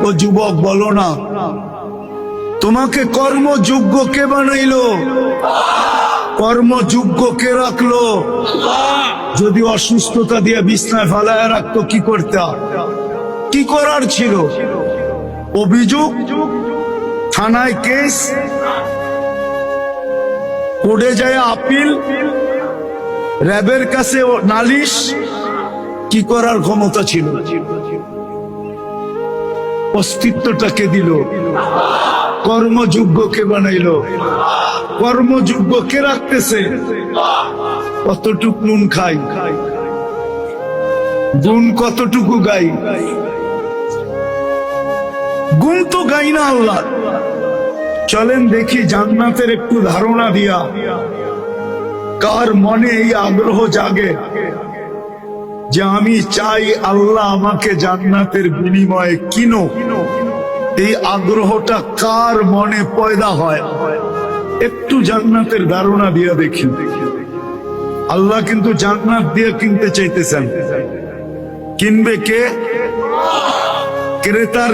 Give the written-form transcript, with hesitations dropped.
ও যুবক বলো না, তোমাকে কর্মযোগ্য কে বানাইলো? কর্মযোগ্য কে রাখলো? যদি অসুস্থতা দিয়ে বিছনায় ফেলায় রাখতো কি করতে? কি করার ছিল? অভিযোগ, থানায় কেস, কোর্টে যায় আপিল, র্যাবের কাছে নালিশ, কি করার ক্ষমতা ছিল? অস্তিত্বটাকে দিল। কর্মযোগ্যকে বানাইলো। কর্মযোগ্য কে রাখতেছে? কতটুক নুন খাই, গুণ কতটুকু গাই? গুণ তো গাই না আল্লাহ। চলেন দেখি জান্নাতের একটু ধারণা দিয়া কার মনে এই আগ্রহ জাগে যে আমি চাই আল্লাহ আমাকে জান্নাতের বিনিময়ে কিনো। এই আগ্রহটা কার মনে পয়দা হয়? একটু জান্নাতের ধারণা দিয়া দেখি। আল্লাহ কিন্তু জান্নাত দিয়ে কিনতে চাইতেছেন। কিনবে কে? ক্রেতার